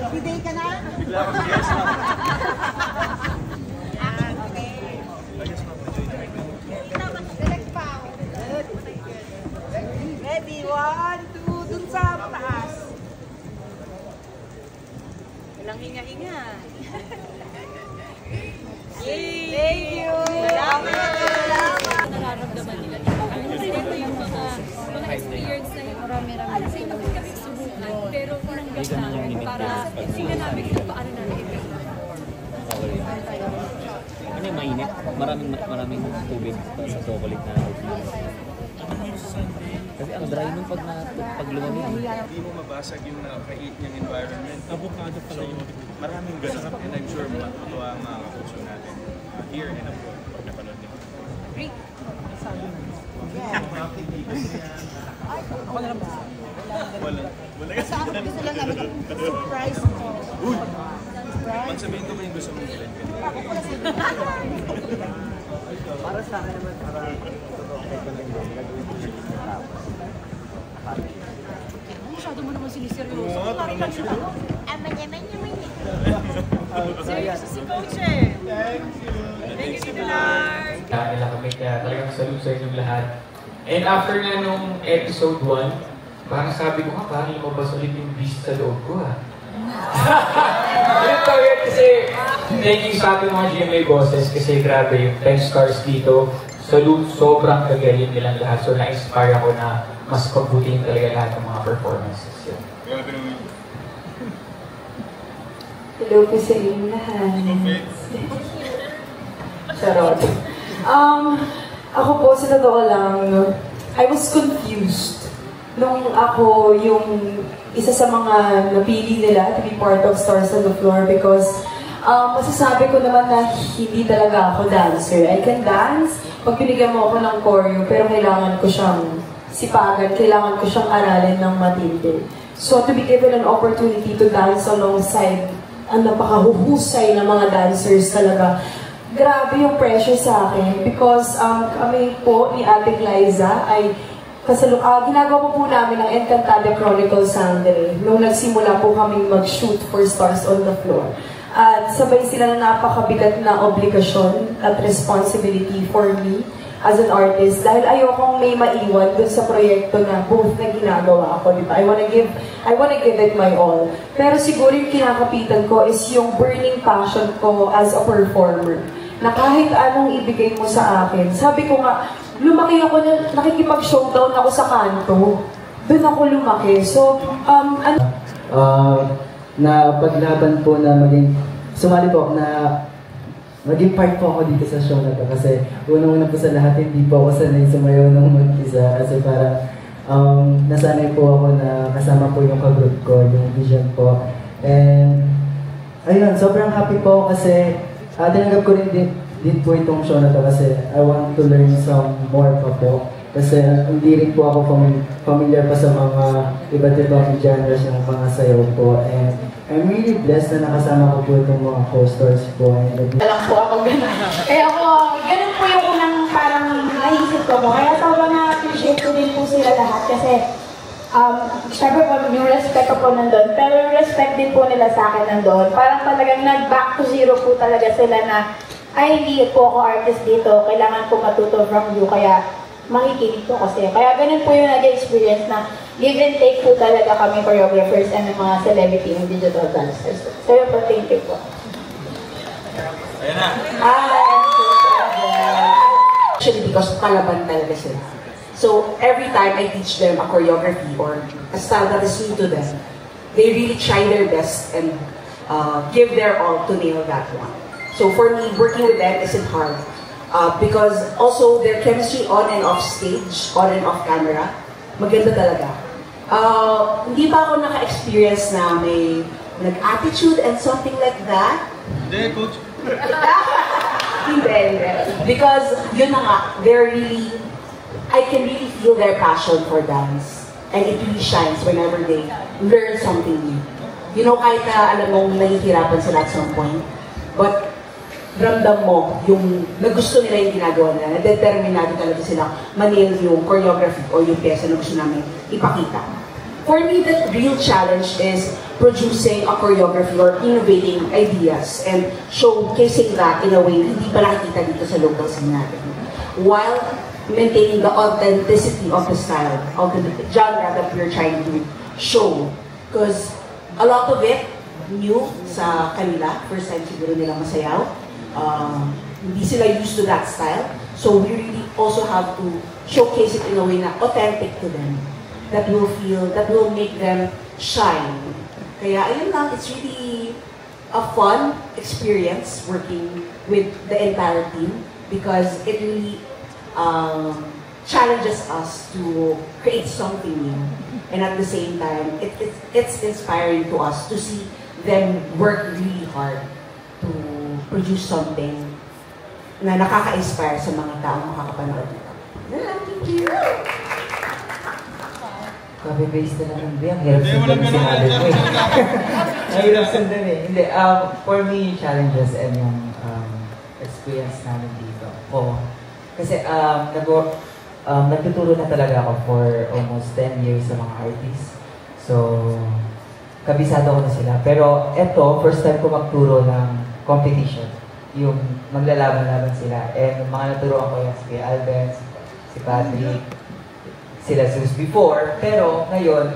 Biday ka na? Bigla akong yes na. Ready? 1, 2, dun sa taas. Walang hinga-hinga. Yay! Thank you! Salamat! Nararamdaman nila dito. Ito yung mga experience na yung marami-rami. Kasi tapos kami subukan, pero parang gano'n para tingnan namin kung paano namin i-make. Ano yung mainit? Maraming tubig sa chocolate na kasi ang dry nung pag lumamig. Hindi mo mabasag yung nakakait niyang environment. Avocado pala yun. Maraming ganun. And I'm sure matutuwa ang mga kapuso natin here and abroad pag napanood nila. Rick! Wala kasi. Gusto lang namin surprise. Uy! Magsabihin ko ba yung gusto mong ilan? Para sa akin naman, para Masyado mo naman siniseryoso. Oo, naman siya. Seryoso si Coach eh. Thank you, Dilar. Nila kami kaya talagang salute sa inyong lahat. And after nga nung episode 1, parang sabi ko parang lumabas ulit yung beast sa loob ko Yun talaga kasi thank you sa ating mga GMA bosses kasi grabe yung 10 stars dito. Salute, sobrang gagaling nilang lahat. So na-inspire ako na mas pagbutiin talaga lahat ng mga performances. Hello po sa inyong lahat. Charot. Ako po, sa totoo lang, I was confused nung ako yung isa sa mga napili nila to be part of Stars on the Floor because masasabi ko naman na hindi talaga ako dancer. I can dance pag binigyan mo ako ng choreo, pero kailangan ko siyang sipagan, kailangan ko siyang aralin ng matindi. So to be given an opportunity to dance alongside ang napakahuhusay na mga dancers talaga, grabe yung pressure sa akin because kami po ni Ate Liza ay ginagawa po namin ang Encantada Chronicles Sangre nung nagsimula po kaming mag-shoot for Stars on the Floor. At sabay sila na napakabigat na obligasyon at responsibility for me as an artist dahil ayokong may maiwan dun sa proyekto na both na ginagawa ako, diba? I wanna give it my all. Pero siguro yung kinakapitan ko is yung burning passion ko as a performer. Na kahit anong ibigay mo sa akin, sabi ko nga, lumaki ako na nakikipag-showdown ako sa kanto. Doon ako lumaki. So, na paglaban po na sumali po na maging part po ako dito sa show na to kasi unang-una po sa lahat hindi po ako sanay sumayaw ng mag-isa kasi parang nasanay po ako na kasama po yung ka-group ko, yung vision po. And ayun, sobrang happy po ako kasi tinanggap ko rin din po itong show na to kasi I want to learn some more pa po. Kasi hindi rin po ako familiar pa sa mga iba't ibang genres ng mga sayaw po. And I'm really blessed na nakasama ko po itong mga co-stars po. Alam po ako gano'n. Kaya ako, gano'n po yung unang parang naisip ko mo. Kaya sobrang na-appreciate ko din po sila lahat kasi syempre po yung respect ko po nandun. Pero yung respect din po nila sa akin nandun. Parang talagang nag-back to zero po talaga sila na ay hindi po ako artist dito. Kailangan ko matuto from you. Kaya makikinig po kasi. Kaya ganun po yung nag-experience na give and take po talaga kami choreographers and mga celebrity and digital dancers. So yun po, thank you po. Ayan na. Actually, because kalaban talaga sila. So every time I teach them a choreography or a style that is new to them, they really try their best and give their all to nail that one. So for me, working with them isn't hard. Because also their chemistry on and off stage, on and off camera, maganda talaga. Hindi pa ako naka-experience na may nag-attitude and something like that. Hindi, Coach. Hindi. Because yun na nga, I can really feel their passion for dance. And it really shines whenever they learn something new. You know, kahit na alam mong nahihirapan sila at some point. But ramdam mo yung na gusto nila yung ginagawa nila, na determinado talaga sila manil yung choreography or yung pyesa na gusto namin ipakita. For me, the real challenge is producing a choreography or innovating ideas and showcasing that in a way na hindi pa nakikita dito sa local scene natin. While maintaining the authenticity of the style, of the genre that we're trying to show. Because a lot of it, new sa kanila, first time siguro nilang masayaw. Hindi sila used to that style. So we really also have to showcase it in a way na authentic to them. That will make them shine. Kaya ayun lang, it's really a fun experience working with the entire team because it really challenges us to create something new. And at the same time, it's inspiring to us to see them work really hard to produce something na nakaka-inspire sa mga taong makakapanood nito. Thank you! Copy-paste na lang ng Ang hirap sundan yung sinabi ko eh. Ang hirap sundan eh. Hindi, for me, challenges and yung experience namin dito. Kasi nagtuturo na talaga ako for almost 10 years sa mga artists. So, kabisado ko na sila. Pero eto, first time ko magturo ng competition. Yung maglalaban-laban sila. And yung mga naturoan ko yung si Alben, si Patrick, sila Zeus before. Pero ngayon,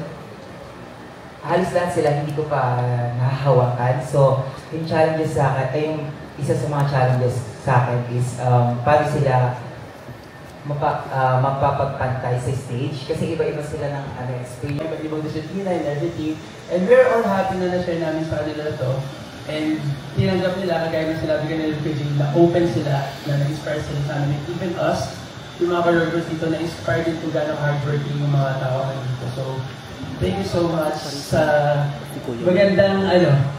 halos lahat sila hindi ko pa nahahawakan. So, yung challenges sa akin, ay yung isa sa mga challenges sa akin is paano sila mapapagpantay sa stage. Kasi iba-iba sila ng experience. Iba-ibang disiplina and everything. And we're all happy na na-share namin sa kanila to. And tinanggap nila, kagaya ng sinabi ka nila na open sila, na na-inspire sila sa amin. Even us, yung mga choreographers dito, na-inspire din kung gano'ng hardworking yung mga tao dito. So, thank you so much sa magandang,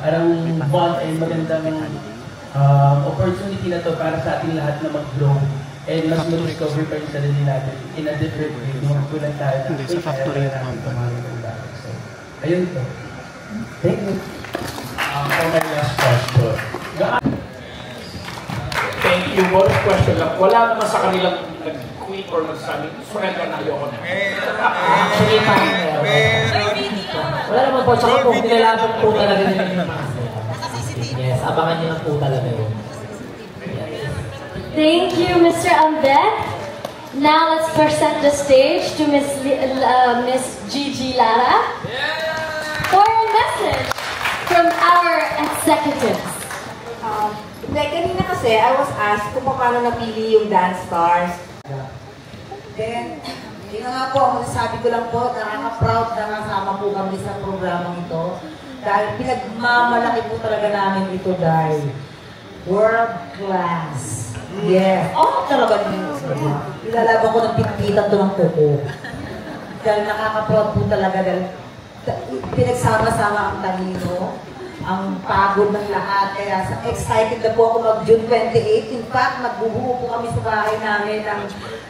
parang bond and magandang opportunity na to para sa ating lahat na mag-grow. And mas ma-discover pa yung sarili natin in a different way. Yung magkulang tayo na. Hindi, sa factory yung mga so, ayun po. Thank you. For my last question. Thank you. Bonus question lang. Wala naman sa kanilang nag-quit or nagsabi, surrender na ayoko na. Actually, wala naman po. Tsaka po, nilalaban po talaga nila yung mga yes, abangan nyo lang po talaga yun. Thank you, Mr. Ambet. Now let's present the stage to Miss Gigi Lara for a message from our executives. Kanina kasi, I was asked kung paano napili yung dance stars. Then, yun nga po, sabi ko lang po, nakaka-proud na kasama po kami sa programang ito. Dahil pinagmamalaki po talaga namin ito dahil world class. Yes. Oh, talaga din. Ilalaban ko ng pipitan to ng kuko. Dahil nakaka-proud po talaga dahil pinagsama-sama ang talino, ang pagod ng lahat. Kaya excited na po ako mag-June 28. In fact, magbubuo po kami sa bahay namin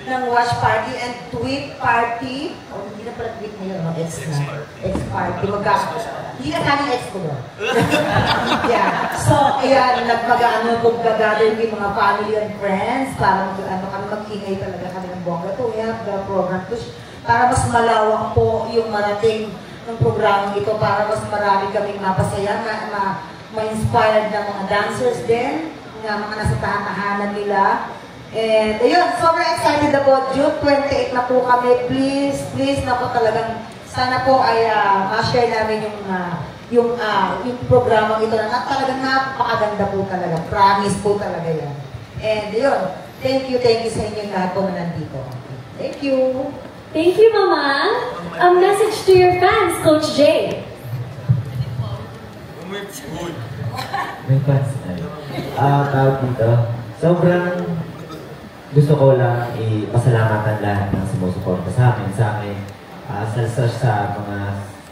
ng watch party and tweet party. Oh, hindi na pala tweet ngayon, X-party. Hindi na kami X ko doon. Yeah. So, ayan, nag-gather yung mga family and friends para kami mag-ingay talaga kami ng bongga to. We have the program to para mas malawak po yung marating ng programang ito para mas marami kaming mapasaya, ma-inspired na mga dancers din, mga nasa tahanan nila. And ayun, super excited about June 28 na po kami. Please na po talagang sana po ay ma-share namin yung programang ito na talagang napakaganda po talaga. Promise po talaga yan. And ayun, thank you sa inyo lahat po na nandito. Thank you. Thank you, Mama. A message to your fans, Coach Jay. May fans na. Tawag dito. Sobrang gusto ko lang ipasalamatan lahat ng sumusuporta sa akin, sa mga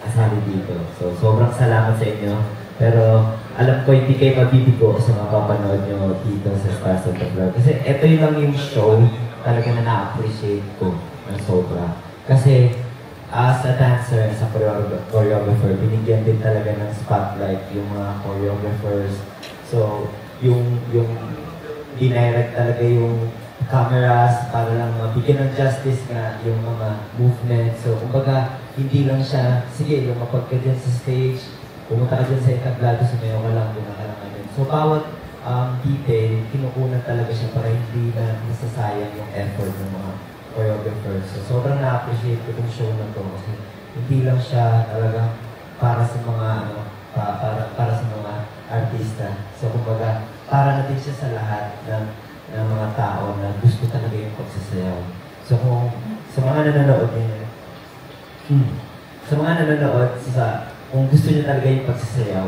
kasali dito. So, sobrang salamat sa inyo. Pero, alam ko hindi kayo mabibigo sa mga papanood nyo dito sa Stars of the Vlog. Kasi ito yun lang yung show talaga na na-appreciate ko ng sobra. Kasi, as a dancer, as a choreographer, binigyan din talaga ng spotlight yung mga choreographers. So, yung dinirect talaga yung cameras para lang mabigyan ng justice nga yung mga movements. So, kumbaga, hindi lang siya, sige, lumapag ka dyan sa stage, pumunta ka dyan sa entablado, sumayaw ka lang, doon ka lang ganyan. So, bawat detail, kinukunan talaga siya para hindi na nasasayang yung effort ng mga choreographers. So, sobrang na-appreciate ko itong show na to kasi hindi lang siya talaga para sa mga para sa mga artista. So, kumbaga, para na din siya sa lahat ng mga tao na gusto talaga yung pagsasayaw. So, kung sa mga nanonood niya, kung gusto niyo talaga yung pagsasayaw,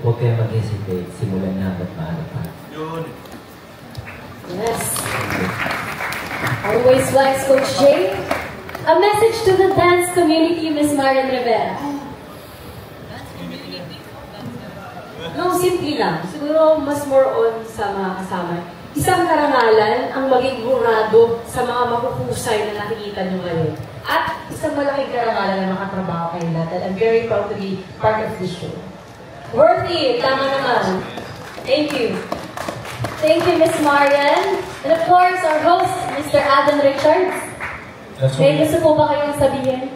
huwag kayo mag-hesitate. Simulan na hanggat maaga pa. Yun. Yes. Always wise, Coach Jay. A message to the dance community, Miss Marian Rivera. No, simple lang. Siguro mas more on sa mga kasama. Isang karangalan ang maging hurado sa mga mahuhusay na nakikita nyo ngayon. At isang malaking karangalan na makatrabaho kayo natin. I'm very proud to be part of this show. Worthy, tama naman. Thank you. Thank you, Miss Marian. And of course, our host, Mr. Adam Richards. May gusto po ba kayong sabihin?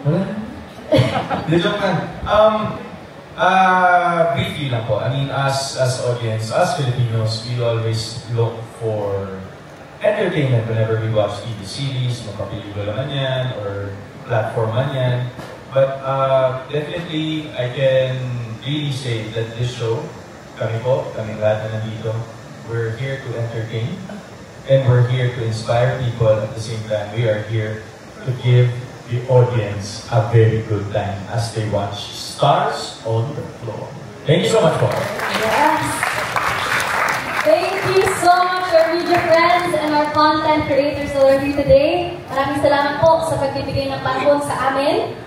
Briefly lang po. I mean, as audience, as Filipinos, we always look for entertainment whenever we watch TV series, makapelikula man yan, or platform man yan. But definitely, I can really say that this show, kami lahat na nandito, we're here to entertain, and we're here to inspire people at the same time. We are here to give the audience a very good time as they watch Stars on the Floor. Thank you so much, Paul. Yes. Thank you so much, our media friends and our content creators that are here today. Maraming salamat po sa pagbibigay ng panahon sa amin.